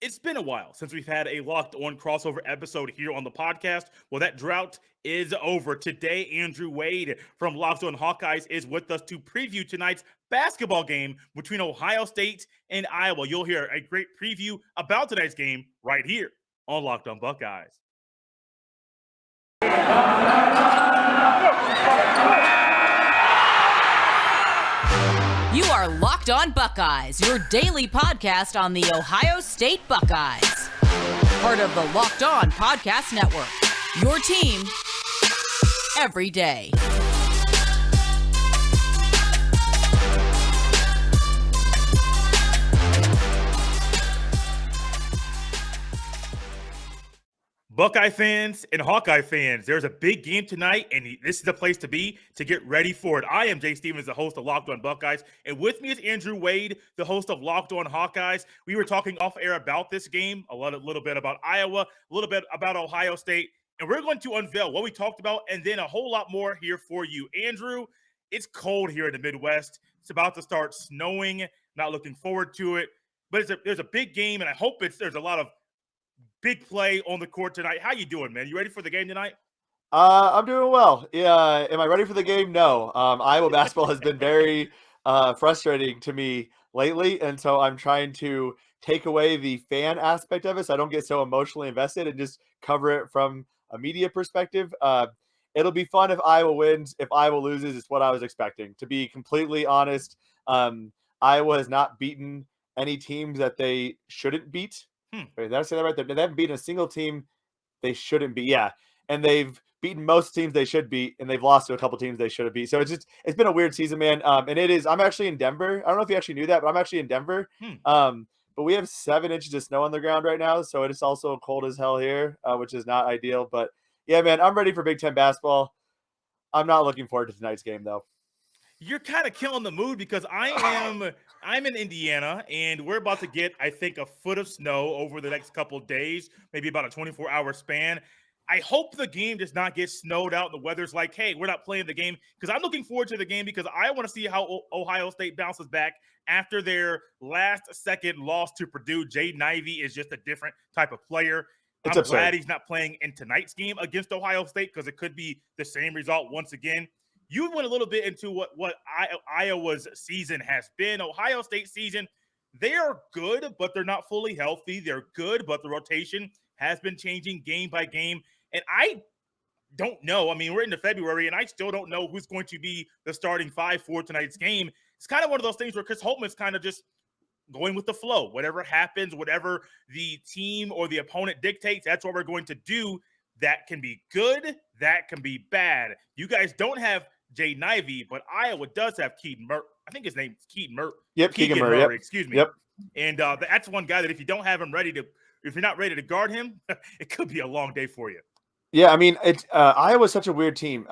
It's been a while since we've had a Locked On crossover episode here on the podcast. Well, that drought is over. Today, Andrew Wade from Locked On Hawkeyes is with us to preview tonight's basketball game between Ohio State and Iowa. You'll hear a great preview about tonight's game right here on Locked On Buckeyes. You are Locked On Buckeyes, your daily podcast on the Ohio State Buckeyes. Part of the Locked On Podcast Network, your team every day. Buckeye fans and Hawkeye fans, there's a big game tonight, and this is the place to be to get ready for it. I am Jay Stevens, the host of Locked On Buckeyes, and with me is Andrew Wade, the host of Locked On Hawkeyes. We were talking off air about this game, a little bit about Iowa, a little bit about Ohio State, and we're going to unveil what we talked about and then a whole lot more here for you. Andrew, it's cold here in the Midwest. It's about to start snowing. Not looking forward to it, but there's a big game, and I hope there's a lot of big play on the court tonight. How you doing, man? You ready for the game tonight? I'm doing well. Yeah. Am I ready for the game? No. Iowa basketball has been very frustrating to me lately, and so I'm trying to take away the fan aspect of it so I don't get so emotionally invested and just cover it from a media perspective. It'll be fun if Iowa wins. If Iowa loses, it's what I was expecting. To be completely honest, Iowa has not beaten any teams that they shouldn't beat. Wait, did I say that right? They haven't beaten a single team they shouldn't beat. Yeah. And they've beaten most teams they should beat, and they've lost to a couple teams they should have beat. So it's been a weird season, man. And I'm actually in Denver. I don't know if you actually knew that, but I'm actually in Denver. But we have 7 inches of snow on the ground right now, so it is also cold as hell here, which is not ideal. But yeah, man, I'm ready for Big Ten basketball. I'm not looking forward to tonight's game, though. You're kind of killing the mood because I'm in Indiana, and we're about to get, I think, a foot of snow over the next couple of days, maybe about a 24-hour span. I hope the game does not get snowed out. The weather's like, hey, we're not playing the game, because I'm looking forward to the game because I want to see how Ohio State bounces back after their last-second loss to Purdue. Jaden Ivey is just a different type of player. I'm glad he's not playing in tonight's game against Ohio State because it could be the same result once again. You went a little bit into what Iowa's season has been. Ohio State season, they are good, but they're not fully healthy. They're good, but the rotation has been changing game by game. And I don't know. I mean, we're into February, and I still don't know who's going to be the starting 5 for tonight's game. It's kind of one of those things where Chris Holtman's kind of just going with the flow. Whatever happens, whatever the team or the opponent dictates, that's what we're going to do. That can be good. That can be bad. You guys don't have Jaden Ivey, but Iowa does have Keegan Murray. I think his name's Keegan Murray. Yep, Keegan Murray. Yep. Excuse me. Yep. And that's one guy that if you don't have him if you're not ready to guard him, it could be a long day for you. Yeah, I mean, it's Iowa's such a weird team.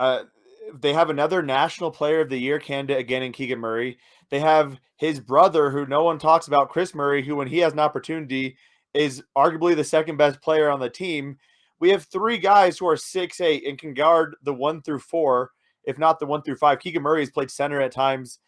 They have another National Player of the Year candidate again in Keegan Murray. They have his brother, who no one talks about, Chris Murray, who when he has an opportunity is arguably the second best player on the team. We have 3 guys who are 6'8" and can guard the 1 through 4. If not the 1 through 5. Keegan Murray has played center at times.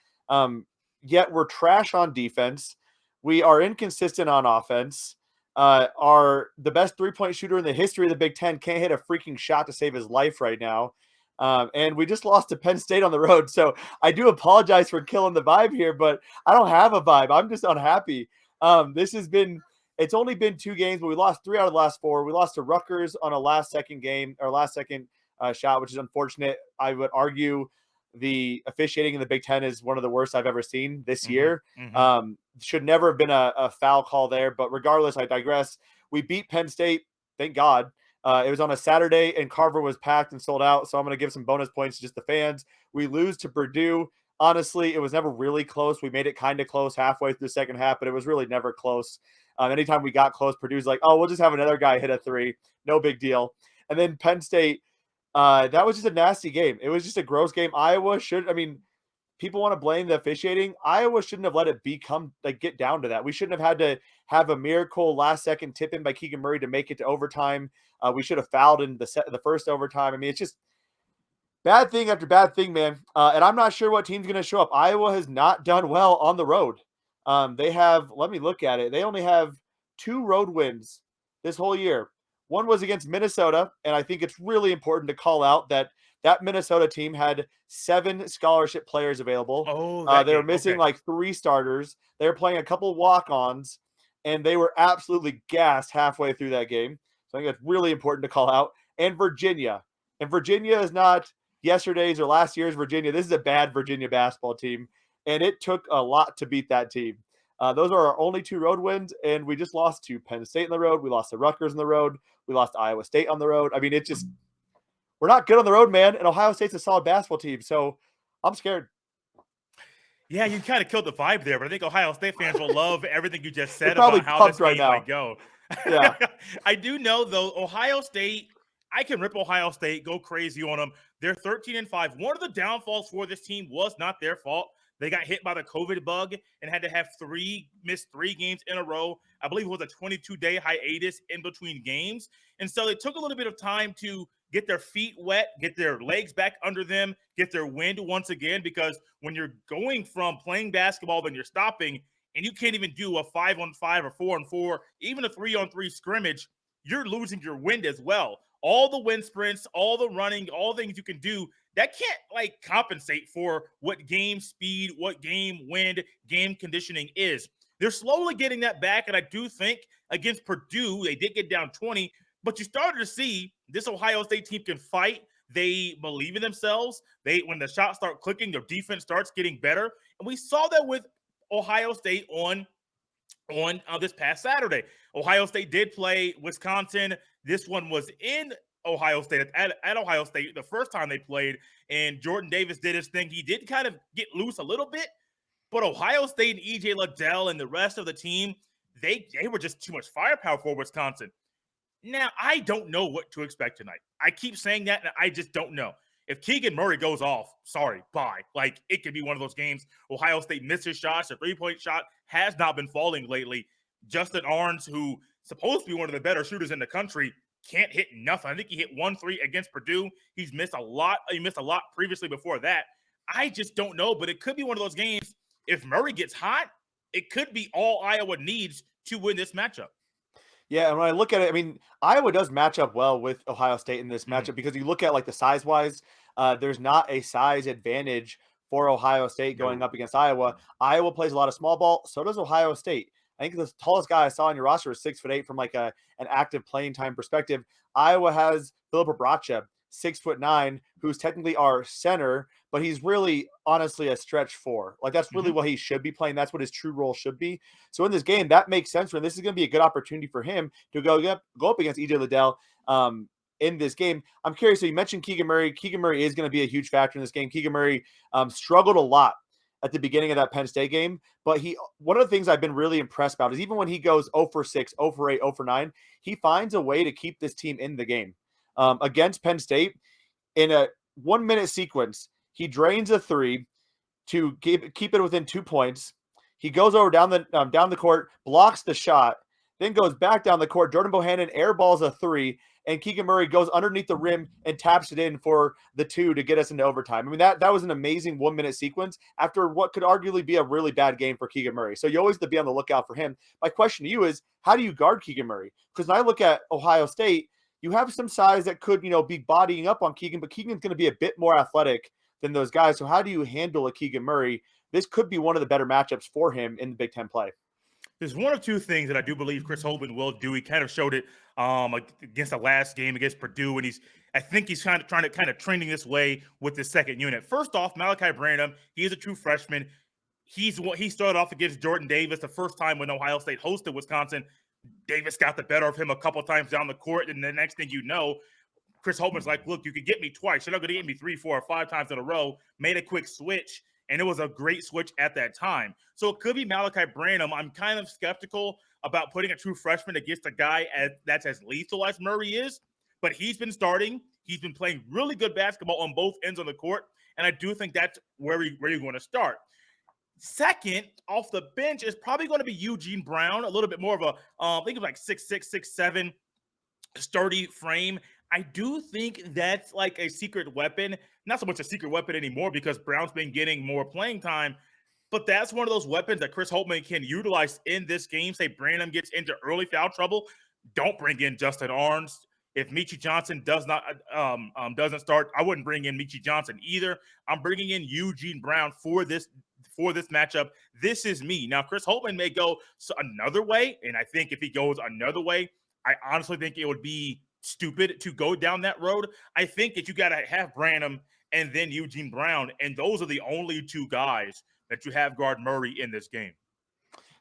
Yet we're trash on defense. We are inconsistent on offense. Are the best 3-point shooter in the history of the Big Ten can't hit a freaking shot to save his life right now. And we just lost to Penn State on the road. So I do apologize for killing the vibe here, but I don't have a vibe. I'm just unhappy. It's only been 2 games, but we lost 3 out of the last 4. We lost to Rutgers on a last-second shot, which is unfortunate. I would argue the officiating in the Big Ten is one of the worst I've ever seen this year. Should never have been a foul call there, but regardless, I digress. We beat Penn State, thank God. It was on a Saturday, and Carver was packed and sold out, so I'm going to give some bonus points to just the fans. We lose to Purdue. Honestly, it was never really close. We made it kind of close halfway through the second half, but it was really never close. Anytime we got close, Purdue's like, oh, we'll just have another guy hit a 3. No big deal. And then Penn State, that was just a nasty game. It was just a gross game. People want to blame the officiating. Iowa shouldn't have let it get down to that. We shouldn't have had to have a miracle last-second tip-in by Keegan Murray to make it to overtime. We should have fouled in the first overtime. I mean, it's just bad thing after bad thing, man. And I'm not sure what team's going to show up. Iowa has not done well on the road. Let me look at it. They only have 2 road wins this whole year. One was against Minnesota, and I think it's really important to call out that Minnesota team had 7 scholarship players available. Oh, that They were game. missing Okay. like 3 starters. They were playing a couple walk-ons, and they were absolutely gassed halfway through that game. So I think that's really important to call out. And Virginia. And Virginia is not yesterday's or last year's Virginia. This is a bad Virginia basketball team, and it took a lot to beat that team. Those are our only 2 road wins, and we just lost to Penn State on the road. We lost to Rutgers on the road. We lost to Iowa State on the road. I mean, it just – we're not good on the road, man, and Ohio State's a solid basketball team, so I'm scared. Yeah, you kind of killed the vibe there, but I think Ohio State fans will love everything you just said probably about how this pumped game right might go. Yeah. I do know, though, Ohio State, I can rip Ohio State, go crazy on them. They're 13-5. One of the downfalls for this team was not their fault. They got hit by the COVID bug and had to have miss 3 games in a row. I believe it was a 22-day hiatus in between games. And so it took a little bit of time to get their feet wet, get their legs back under them, get their wind once again, because when you're going from playing basketball, then you're stopping, and you can't even do a 5-on-5 or 4-on-4, even a 3-on-3 scrimmage, you're losing your wind as well. All the wind sprints, all the running, all the things you can do, that can't like compensate for what game speed, what game wind, game conditioning is. They're slowly getting that back, and I do think against Purdue, they did get down 20, but you started to see this Ohio State team can fight. They believe in themselves. When the shots start clicking, their defense starts getting better, and we saw that with Ohio State on this past Saturday. Ohio State did play Wisconsin. This one was in Ohio State at Ohio State the first time they played, and Jordan Davis did his thing. He did kind of get loose a little bit, but Ohio State and E.J. Liddell and the rest of the team, they were just too much firepower for Wisconsin. Now, I don't know what to expect tonight. I keep saying that, and I just don't know. If Keegan Murray goes off, sorry, bye. Like, it could be one of those games. Ohio State misses shots. A 3-point shot has not been falling lately. Justin Arns, who supposed to be one of the better shooters in the country, can't hit nothing. I think he hit 1-3 against Purdue. He's missed a lot. He missed a lot previously before that. I just don't know, but it could be one of those games. If Murray gets hot, it could be all Iowa needs to win this matchup. Yeah, and when I look at it, I mean, Iowa does match up well with Ohio State in this matchup because you look at like the size-wise, there's not a size advantage for Ohio State going up against Iowa. Iowa plays a lot of small ball, so does Ohio State. I think the tallest guy I saw on your roster was 6'8" from like an active playing time perspective. Iowa has Philip Obracha, 6'9", who's technically our center, but he's really honestly a stretch 4. Like that's really what he should be playing. That's what his true role should be. So in this game, that makes sense for him. This is going to be a good opportunity for him to go up against E.J. Liddell in this game. I'm curious. So you mentioned Keegan Murray. Keegan Murray is going to be a huge factor in this game. Keegan Murray struggled a lot at the beginning of that Penn State game, but one of the things I've been really impressed about is even when he goes 0 for 6, 0 for 8, 0 for 9, he finds a way to keep this team in the game. Against Penn State, in a 1-minute sequence, he drains a 3 to keep it within 2 points. He goes over down the court, blocks the shot, then goes back down the court. Jordan Bohannon airballs a 3, and Keegan Murray goes underneath the rim and taps it in for the 2 to get us into overtime. I mean, that was an amazing 1-minute sequence after what could arguably be a really bad game for Keegan Murray. So you always have to be on the lookout for him. My question to you is, how do you guard Keegan Murray? Because when I look at Ohio State, you have some size that could, be bodying up on Keegan, but Keegan's going to be a bit more athletic than those guys. So how do you handle a Keegan Murray? This could be one of the better matchups for him in the Big Ten play. There's one or two things that I do believe Chris Holtmann will do. He kind of showed it against the last game against Purdue, and I think he's trying to trending this way with the second unit. First off, Malachi Branham, he is a true freshman. He started off against Jordan Davis the first time when Ohio State hosted Wisconsin. Davis got the better of him a couple times down the court, and the next thing you know, Chris Holtmann's like, look, you could get me twice. You're not going to get me 3, 4, or 5 times in a row. Made a quick switch, and it was a great switch at that time. So it could be Malachi Branham. I'm kind of skeptical about putting a true freshman against a guy that's as lethal as Murray is, but he's been starting. He's been playing really good basketball on both ends of the court, and I do think that's where you're going to start. Second, off the bench is probably going to be Eugene Brown, a little bit more of I think of like 6'6", 6'7", sturdy frame. I do think that's like a secret weapon. Not so much a secret weapon anymore because Brown's been getting more playing time. But that's one of those weapons that Chris Holtmann can utilize in this game. Say Branham gets into early foul trouble, don't bring in Justin Arns. If Michi Johnson doesn't start, I wouldn't bring in Michi Johnson either. I'm bringing in Eugene Brown for this matchup. This is me. Now, Chris Holtmann may go another way, and I think if he goes another way, I honestly think it would be stupid to go down that road. I think that you got to have Branham and then Eugene Brown, and those are the only two guys that you have guard Murray in this game.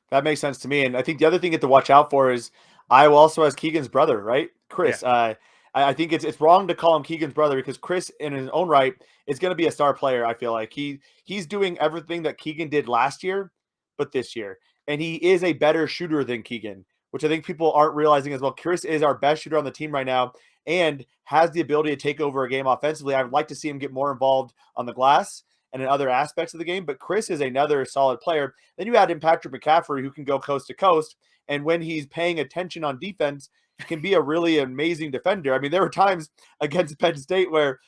That makes sense to me. And I think the other thing you have to watch out for is Iowa also has Keegan's brother, right? Chris. Yeah. I think it's wrong to call him Keegan's brother because Chris in his own right is going to be a star player. I feel like he's doing everything that Keegan did last year, but this year. And he is a better shooter than Keegan, which I think people aren't realizing as well. Chris is our best shooter on the team right now and has the ability to take over a game offensively. I would like to see him get more involved on the glass and in other aspects of the game, but Chris is another solid player. Then you add in Patrick McCaffrey, who can go coast to coast, and when he's paying attention on defense, can be a really amazing defender. I mean, there were times against Penn State where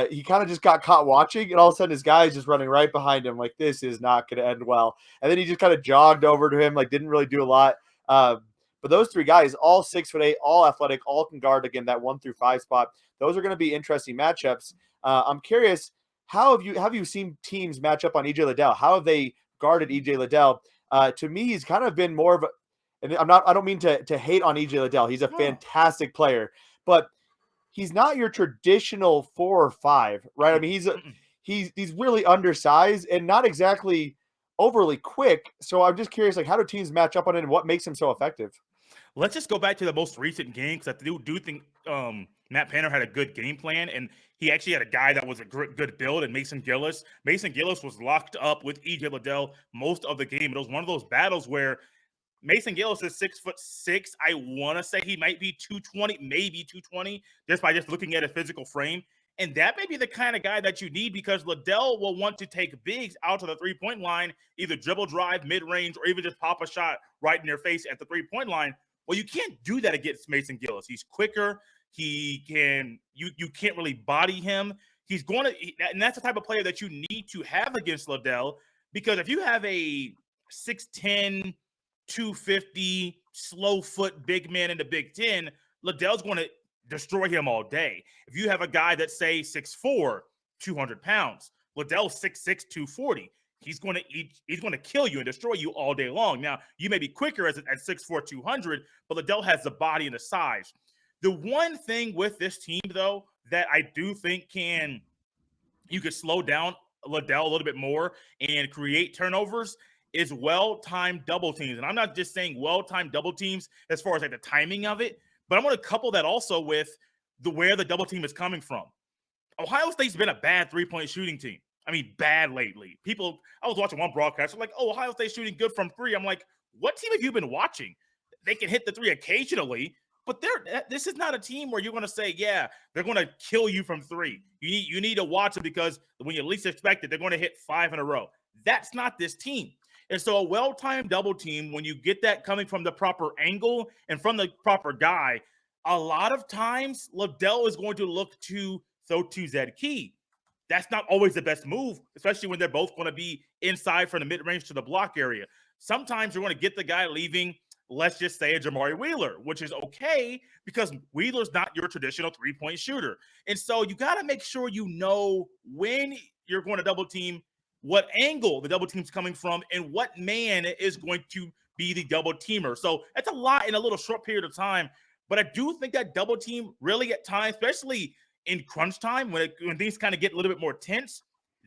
he kind of just got caught watching, and all of a sudden his guy's just running right behind him, like, this is not going to end well. And then he just kind of jogged over to him, like, didn't really do a lot. But those three guys, all 6'8", all athletic, all can guard, again, that 1 through 5 spot. Those are going to be interesting matchups. I'm curious, how have you seen teams match up on EJ Liddell? How have they guarded EJ Liddell? To me, he's kind of been more of a, and I don't mean to hate on EJ Liddell. He's a fantastic player, but he's not your traditional 4 or 5, right? I mean, he's really undersized and not exactly overly quick. So I'm just curious, like, how do teams match up on it and what makes him so effective? Let's just go back to the most recent game because I do think Matt Painter had a good game plan, and he actually had a guy that was a good build, and Mason Gillis. Mason Gillis was locked up with EJ Liddell most of the game. It was one of those battles where Mason Gillis is 6'6". I want to say he might be 220, maybe 220, just by looking at a physical frame. And that may be the kind of guy that you need because Liddell will want to take bigs out to the three-point line, either dribble drive, mid-range, or even just pop a shot right in their face at the three-point line. Well, you can't do that against Mason Gillis. He's quicker. He can you can't really body him. He's going to, and that's the type of player that you need to have against Liddell, because if you have a 6'10", 250 slow foot big man in the Big Ten, Liddell's going to destroy him all day. If you have a guy that's say 6'4", 200 pounds, Liddell's 6'6", 240. He's going to kill you and destroy you all day long. Now, you may be quicker at 6'4", 200, but Liddell has the body and the size. The one thing with this team, though, that I do think you could slow down Liddell a little bit more and create turnovers is well-timed double teams. And I'm not just saying well-timed double teams as far as like the timing of it, but I'm going to couple that also with where the double team is coming from. Ohio State's been a bad three-point shooting team. I mean, bad lately. I was watching one broadcast, like, oh, Ohio State's shooting good from three. I'm like, what team have you been watching? They can hit the three occasionally, but this is not a team where you're going to say, yeah, they're going to kill you from three. You need to watch it because when you least expect it, they're going to hit 5 in a row. That's not this team. And so a well-timed double team, when you get that coming from the proper angle and from the proper guy, a lot of times Liddell is going to look to throw to Zed Key. That's not always the best move, especially when they're both going to be inside from the mid-range to the block area. Sometimes you're going to get the guy leaving, let's just say a Jamari Wheeler, which is okay because Wheeler's not your traditional three-point shooter. And so you got to make sure you know when you're going to double team, what angle the double team's coming from, and what man is going to be the double teamer. So that's a lot in a little short period of time. But I do think that double team really at times, especially in crunch time, when things kind of get a little bit more tense,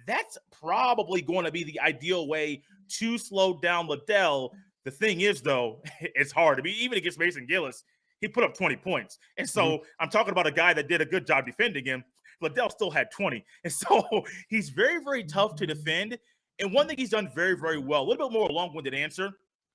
that's probably going to be the ideal way to slow down Liddell. The thing is, though, it's hard. I mean, even against Mason Gillis, he put up 20 points. And so I'm talking about a guy that did a good job defending him. Liddell still had 20. And so he's very, very tough to defend. And one thing he's done very, very well, a little bit more long-winded answer,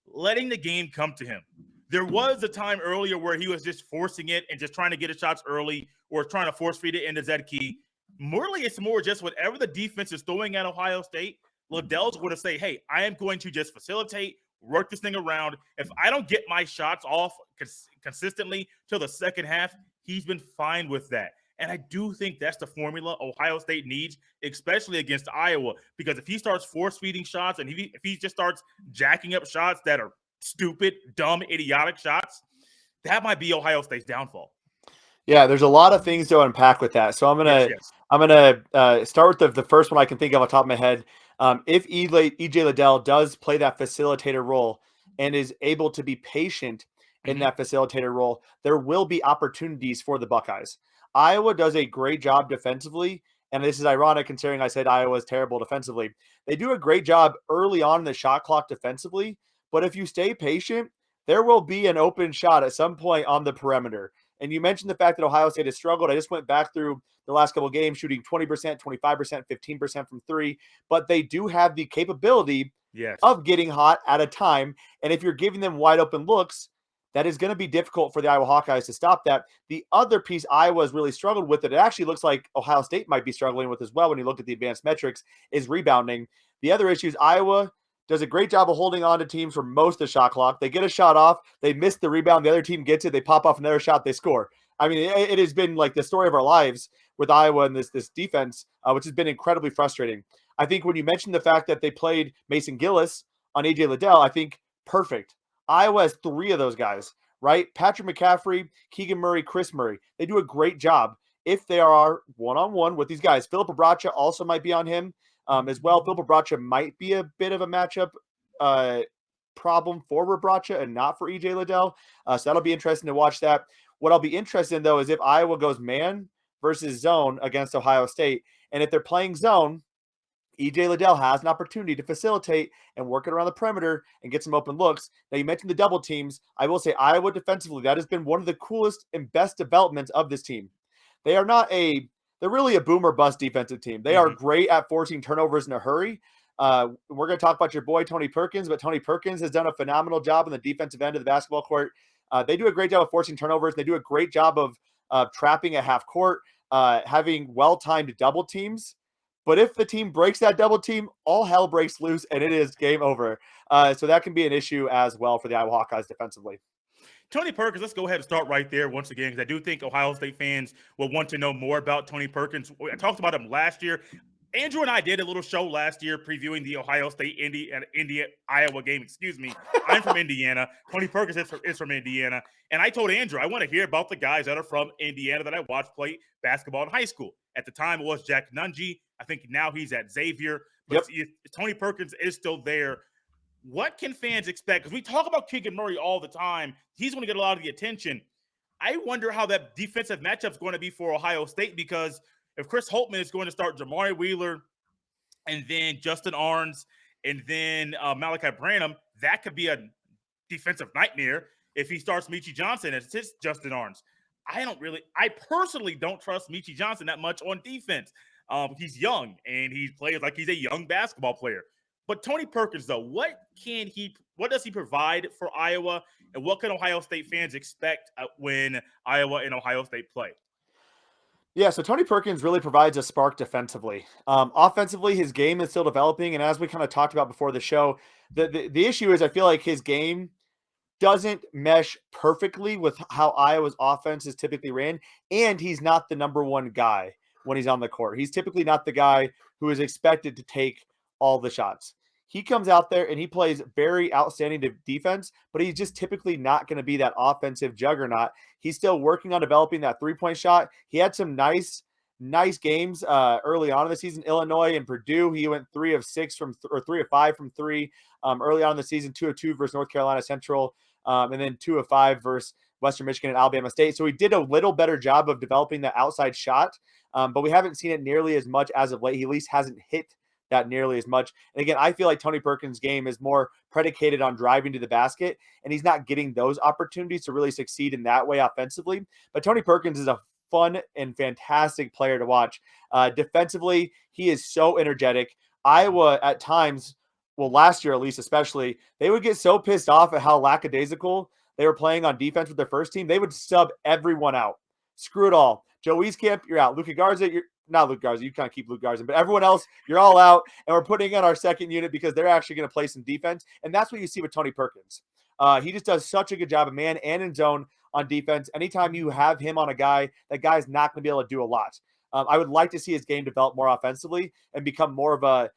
letting the game come to him. There was a time earlier where he was just forcing it and just trying to get his shots early or trying to force feed it into Zed Key. Really, it's more just whatever the defense is throwing at Ohio State, Liddell's going to say, hey, I am going to just facilitate, work this thing around. If I don't get my shots off consistently till the second half, he's been fine with that. And I do think that's the formula Ohio State needs, especially against Iowa, because if he starts force-feeding shots and if he just starts jacking up shots that are stupid, dumb, idiotic shots, that might be Ohio State's downfall. Yeah, there's a lot of things to unpack with that. So I'm gonna start with the first one I can think of on top of my head. If EJ Liddell does play that facilitator role and is able to be patient in that facilitator role, there will be opportunities for the Buckeyes. Iowa does a great job defensively, and this is ironic considering I said Iowa is terrible defensively. They do a great job early on in the shot clock defensively, but if you stay patient, there will be an open shot at some point on the perimeter. And you mentioned the fact that Ohio State has struggled. I just went back through the last couple of games, shooting 20%, 25%, 15% from three, but they do have the capability of getting hot at a time. And if you're giving them wide open looks, that is going to be difficult for the Iowa Hawkeyes to stop that. The other piece Iowa has really struggled with, that it actually looks like Ohio State might be struggling with as well when you look at the advanced metrics, is rebounding. The other issue is Iowa does a great job of holding on to teams for most of the shot clock. They get a shot off, they miss the rebound, the other team gets it, they pop off another shot, they score. I mean, it has been like the story of our lives with Iowa and this defense, which has been incredibly frustrating. I think when you mentioned the fact that they played Mason Gillis on AJ Liddell, I think perfect. Iowa has three of those guys, right? Patrick McCaffrey, Keegan Murray, Chris Murray. They do a great job if they are one-on-one with these guys. Philip Abracha also might be on him as well. Philip Abracha might be a bit of a matchup problem for Abracha and not for EJ Liddell. So that'll be interesting to watch that. What I'll be interested in, though, is if Iowa goes man versus zone against Ohio State. And if they're playing zone, EJ Liddell has an opportunity to facilitate and work it around the perimeter and get some open looks. Now, you mentioned the double teams. I will say Iowa defensively, that has been one of the coolest and best developments of this team. They're really a boom or bust defensive team. They are great at forcing turnovers in a hurry. We're going to talk about your boy, Tony Perkins, but Tony Perkins has done a phenomenal job on the defensive end of the basketball court. They do a great job of forcing turnovers. They do a great job of trapping at half court, having well-timed double teams. But if the team breaks that double team, all hell breaks loose, and it is game over. So that can be an issue as well for the Iowa Hawkeyes defensively. Tony Perkins, let's go ahead and start right there once again, because I do think Ohio State fans will want to know more about Tony Perkins. I talked about him last year. Andrew and I did a little show last year previewing the Ohio State Iowa game. Excuse me. I'm from Indiana. Tony Perkins is from Indiana. And I told Andrew, I want to hear about the guys that are from Indiana that I watched play basketball in high school. At the time, it was Jack Nungy. I think now he's at Xavier. But Tony Perkins is still there. What can fans expect? Because we talk about Keegan Murray all the time. He's going to get a lot of the attention. I wonder how that defensive matchup is going to be for Ohio State, because if Chris Holtman is going to start Jamari Wheeler and then Justin Arns and then Malachi Branham, that could be a defensive nightmare if he starts Michi Johnson as his Justin Arns. I personally don't trust Michi Johnson that much on defense. He's young and he plays like he's a young basketball player. But Tony Perkins, though, what does he provide for Iowa, and what can Ohio State fans expect when Iowa and Ohio State play? Yeah, so Tony Perkins really provides a spark defensively. Offensively, his game is still developing, and as we kind of talked about before the show, the issue is I feel like his game doesn't mesh perfectly with how Iowa's offense is typically ran, and he's not the number one guy when he's on the court. He's typically not the guy who is expected to take all the shots. He comes out there and he plays very outstanding defense, but he's just typically not going to be that offensive juggernaut. He's still working on developing that three-point shot. He had some nice games early on in the season. Illinois and Purdue, he went 3 of 5 from three early on in the season, 2 of 2 versus North Carolina Central, and then 2 of 5 versus Western Michigan and Alabama State. So he did a little better job of developing that outside shot, but we haven't seen it nearly as much as of late. He at least hasn't hit that nearly as much. And again, I feel like Tony Perkins' game is more predicated on driving to the basket, and he's not getting those opportunities to really succeed in that way offensively. But Tony Perkins is a fun and fantastic player to watch. Defensively, he is so energetic. Iowa at times, well, last year at least especially, they would get so pissed off at how lackadaisical they were playing on defense with their first team. They would sub everyone out. Screw it all. Joe Wieskamp, you're out. Luka Garza, you're not Luke Garza. You kind of keep Luke Garza, but everyone else, you're all out. And we're putting in our second unit because they're actually going to play some defense. And that's what you see with Tony Perkins. He just does such a good job of man and in zone on defense. Anytime you have him on a guy, that guy's not going to be able to do a lot. I would like to see his game develop more offensively and become more of a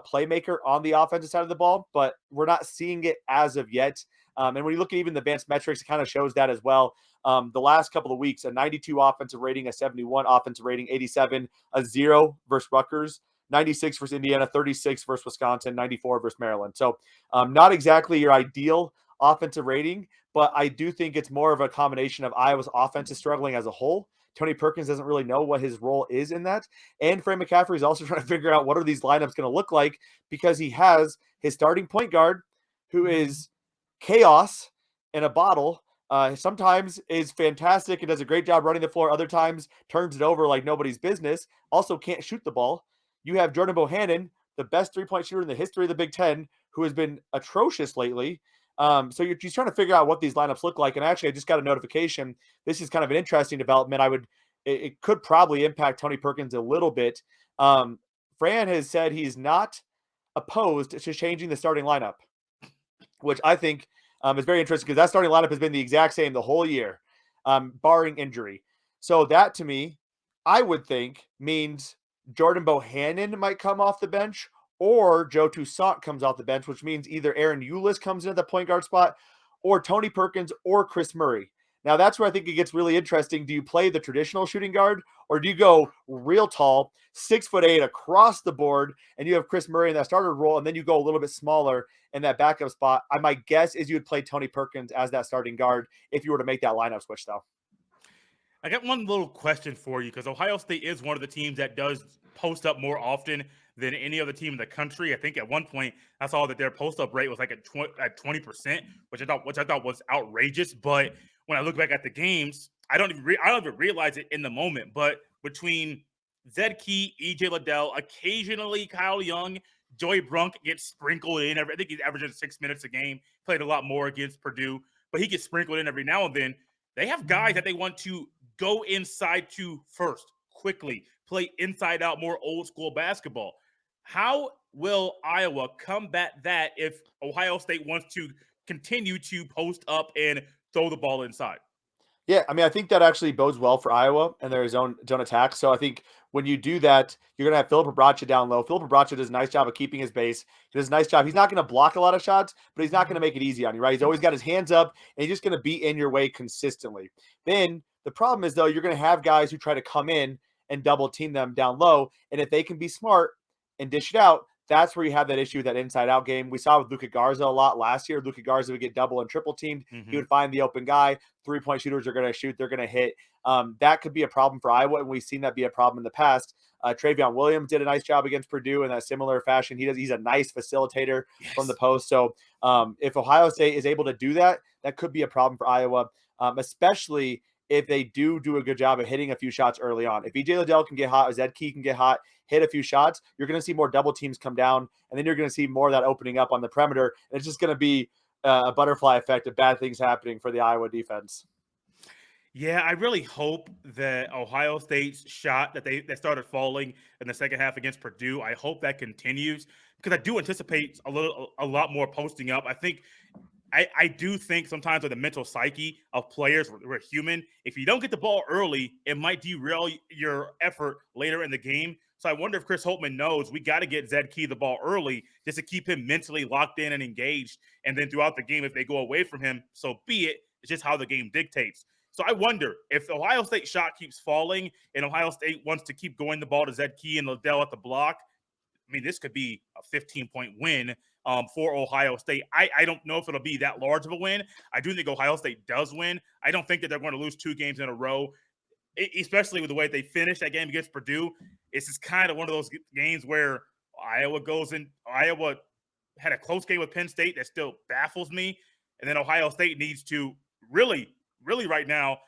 playmaker on the offensive side of the ball, but we're not seeing it as of yet. And when you look at even the advanced metrics, it kind of shows that as well. The last couple of weeks, a 92 offensive rating, a 71 offensive rating, 87, a 0 versus Rutgers, 96 versus Indiana, 36 versus Wisconsin, 94 versus Maryland. So not exactly your ideal offensive rating, but I do think it's more of a combination of Iowa's offense is struggling as a whole. Tony Perkins doesn't really know what his role is in that. And Frank McCaffrey is also trying to figure out what are these lineups going to look like, because he has his starting point guard, who is chaos in a bottle. Sometimes is fantastic and does a great job running the floor. Other times turns it over like nobody's business. Also can't shoot the ball. You have Jordan Bohannon, the best three-point shooter in the history of the Big Ten, who has been atrocious lately. So you're just trying to figure out what these lineups look like. And actually, I just got a notification. This is kind of an interesting development. It could probably impact Tony Perkins a little bit. Fran has said he's not opposed to changing the starting lineup, which I think is very interesting, because that starting lineup has been the exact same the whole year, barring injury. So that, to me, I would think means Jordan Bohannon might come off the bench, or Joe Toussaint comes off the bench, which means either Aaron Eulis comes into the point guard spot, or Tony Perkins, or Chris Murray. Now, that's where I think it gets really interesting. Do you play the traditional shooting guard, or do you go real tall, 6'8" across the board, and you have Chris Murray in that starter role, and then you go a little bit smaller in that backup spot? My guess is you would play Tony Perkins as that starting guard if you were to make that lineup switch, though. I got one little question for you, because Ohio State is one of the teams that does post up more often than any other team in the country. I think at one point I saw that their post up rate was like at 20%, which I thought was outrageous. But when I look back at the games, I don't even realize it in the moment. But between Zed Key, EJ Liddell, occasionally Kyle Young, Joey Brunk gets sprinkled in. I think he's averaging 6 minutes a game. Played a lot more against Purdue, but he gets sprinkled in every now and then. They have guys that they want to go inside to first, quickly, play inside out, more old school basketball. How will Iowa combat that if Ohio State wants to continue to post up and throw the ball inside? Yeah, I mean, I think that actually bodes well for Iowa and their zone attack. So I think when you do that, you're going to have Philip Abracha down low. Philip Abracha does a nice job of keeping his base. He does a nice job. He's not going to block a lot of shots, but he's not going to make it easy on you, right? He's always got his hands up, and he's just going to be in your way consistently. Then the problem is, though, you're going to have guys who try to come in and double team them down low. And if they can be smart and dish it out, that's where you have that issue with that inside-out game. We saw with Luka Garza a lot last year. Luka Garza would get double and triple teamed. Mm-hmm. He would find the open guy. Three-point shooters are going to shoot. They're going to hit. That could be a problem for Iowa, and we've seen that be a problem in the past. Travion Williams did a nice job against Purdue in that similar fashion. He's a nice facilitator from the post. So if Ohio State is able to do that, that could be a problem for Iowa, especially if they do a good job of hitting a few shots early on. If EJ Liddell can get hot, or Zed Key can get hot, hit a few shots, you're going to see more double teams come down, and then you're going to see more of that opening up on the perimeter. And it's just going to be a butterfly effect of bad things happening for the Iowa defense. Yeah, I really hope that Ohio State's shot that started falling in the second half against Purdue, I hope that continues, because I do anticipate a lot more posting up. I do think sometimes with the mental psyche of players, we're human. If you don't get the ball early, it might derail your effort later in the game. So I wonder if Chris Holtmann knows we got to get Zed Key the ball early just to keep him mentally locked in and engaged. And then throughout the game, if they go away from him, so be it. It's just how the game dictates. So I wonder if the Ohio State shot keeps falling and Ohio State wants to keep going the ball to Zed Key and Liddell at the block. I mean, this could be a 15-point win for Ohio State. I don't know if it'll be that large of a win. I do think Ohio State does win. I don't think that they're going to lose 2 games in a row, especially with the way they finished that game against Purdue. It's just kind of one of those games where Iowa had a close game with Penn State that still baffles me. And then Ohio State needs to really right now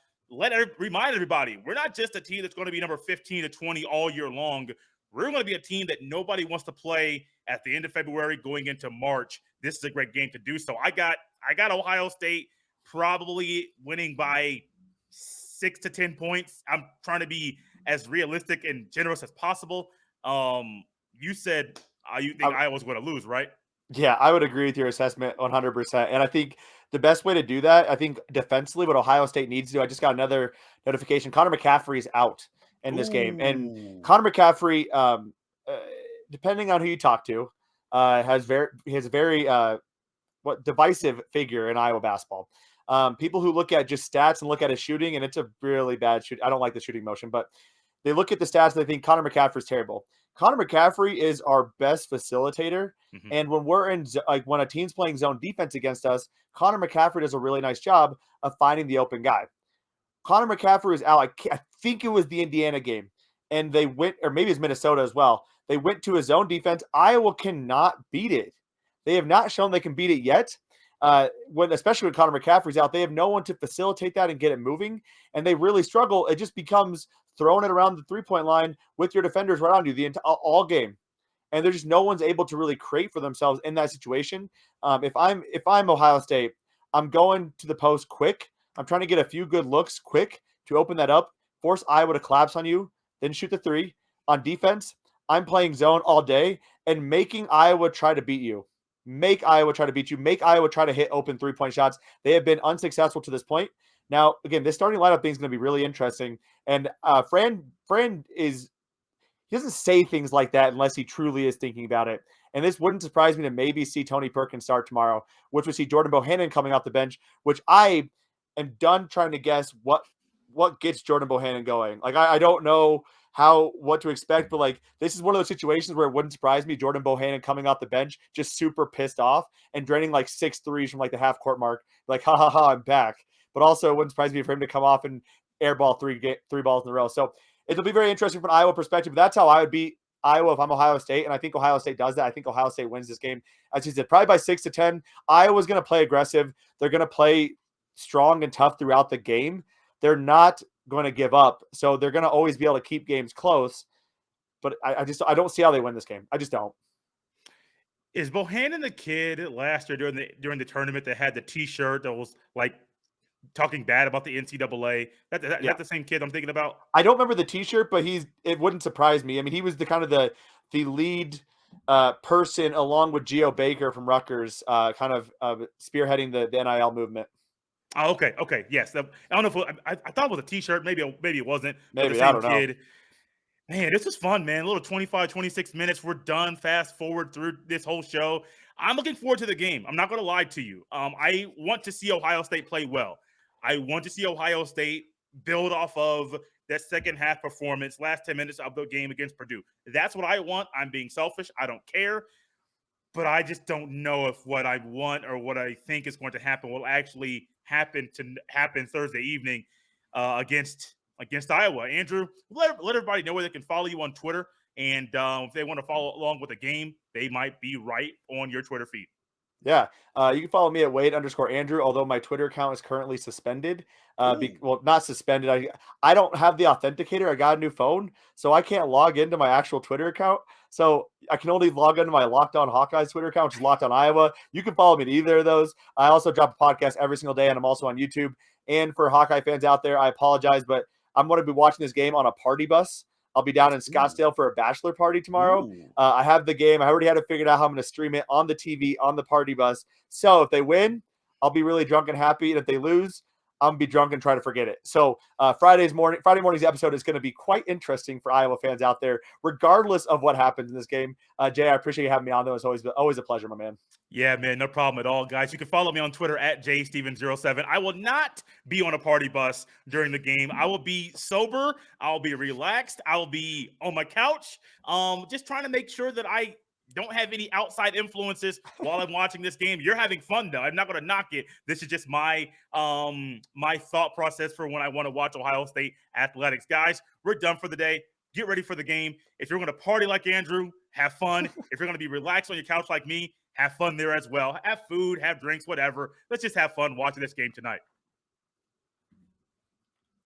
remind everybody, we're not just a team that's going to be number 15 to 20 all year long. We're going to be a team that nobody wants to play at the end of February going into March. This is a great game to do so. I got Ohio State probably winning by 6 to 10 points. I'm trying to be as realistic and generous as possible. You said you think Iowa's going to lose, right? Yeah, I would agree with your assessment 100%. And I think the best way to do that, I think defensively, what Ohio State needs to do, I just got another notification. Conor McCaffrey is out in this game. And Ooh. Conor McCaffrey, depending on who you talk to, has a very divisive figure in Iowa basketball. People who look at just stats and look at his shooting, and it's a really bad shoot. I don't like the shooting motion, but they look at the stats and they think Conor McCaffrey is terrible. Conor McCaffrey is our best facilitator. Mhm. And when we're in, like when a team's playing zone defense against us, Conor McCaffrey does a really nice job of finding the open guy. Conor McCaffrey was out. I think it was the Indiana game, and they went, or maybe it's Minnesota as well. They went to a zone defense. Iowa cannot beat it. They have not shown they can beat it yet. Especially when Conor McCaffrey's out, they have no one to facilitate that and get it moving, and they really struggle. It just becomes throwing it around the 3-point line with your defenders right on you all game, and there's just no one's able to really create for themselves in that situation. If I'm Ohio State, I'm going to the post quick. I'm trying to get a few good looks quick to open that up, force Iowa to collapse on you, then shoot the three. On defense, I'm playing zone all day and making Iowa try to beat you. Make Iowa try to beat you. Make Iowa try to hit open 3-point shots. They have been unsuccessful to this point. Now, again, this starting lineup thing is going to be really interesting. And Fran he doesn't say things like that unless he truly is thinking about it. And this wouldn't surprise me to maybe see Tony Perkins start tomorrow, which would see Jordan Bohannon coming off the bench, which I am done trying to guess what gets Jordan Bohannon going. Like, I don't know what to expect, but like, this is one of those situations where it wouldn't surprise me. Jordan Bohannon coming off the bench, just super pissed off and draining like 6 threes from like the half court mark. Like, ha ha ha, I'm back. But also it wouldn't surprise me for him to come off and airball three balls in a row. So it'll be very interesting from an Iowa perspective. But that's how I would beat Iowa if I'm Ohio State. And I think Ohio State does that. I think Ohio State wins this game. As you said, probably by 6-10. Iowa's going to play aggressive. They're going to play strong and tough throughout the game. They're not going to give up. So they're going to always be able to keep games close. But I don't see how they win this game. I just don't. Is Bohannon the kid last year during the tournament that had the T-shirt that was like talking bad about the NCAA? That's the same kid I'm thinking about? I don't remember the T-shirt, but it wouldn't surprise me. I mean, he was the kind of the lead person along with Geo Baker from Rutgers, kind of spearheading the NIL movement. Oh, okay, yes. I don't know if I thought it was a T-shirt. Maybe it wasn't. Maybe, the same I don't know. kid. Man, this was fun, man. A little 25, 26 minutes. We're done. Fast forward through this whole show. I'm looking forward to the game. I'm not going to lie to you. I want to see Ohio State play well. I want to see Ohio State build off of that second half performance, last 10 minutes of the game against Purdue. That's what I want. I'm being selfish. I don't care. But I just don't know if what I want or what I think is going to happen will actually happen Thursday evening against Iowa. Andrew, let everybody know where they can follow you on Twitter. And if they want to follow along with the game, they might be right on your Twitter feed. Yeah. You can follow me at Wade_Andrew, although my Twitter account is currently suspended. Well, not suspended. I don't have the authenticator. I got a new phone, so I can't log into my actual Twitter account. So I can only log into my Locked On Hawkeyes Twitter account, which is Locked On Iowa. You can follow me to either of those. I also drop a podcast every single day, and I'm also on YouTube. And for Hawkeye fans out there, I apologize, but I'm going to be watching this game on a party bus. I'll be down in Scottsdale for a bachelor party tomorrow. I have the game. I already had it figured out how I'm going to stream it on the TV on the party bus. So if they win, I'll be really drunk and happy. And if they lose, I'm going to be drunk and try to forget it. So Friday morning's episode is going to be quite interesting for Iowa fans out there, regardless of what happens in this game. Jay, I appreciate you having me on, though. It's always a pleasure, my man. Yeah, man, no problem at all, guys. You can follow me on Twitter at jsteven07. I will not be on a party bus during the game. I will be sober. I'll be relaxed. I'll be on my couch, just trying to make sure that I don't have any outside influences while I'm watching this game. You're having fun, though. I'm not going to knock it. This is just my my thought process for when I want to watch Ohio State athletics. Guys, we're done for the day. Get ready for the game. If you're going to party like Andrew, have fun. If you're going to be relaxed on your couch like me, have fun there as well. Have food, have drinks, whatever. Let's just have fun watching this game tonight.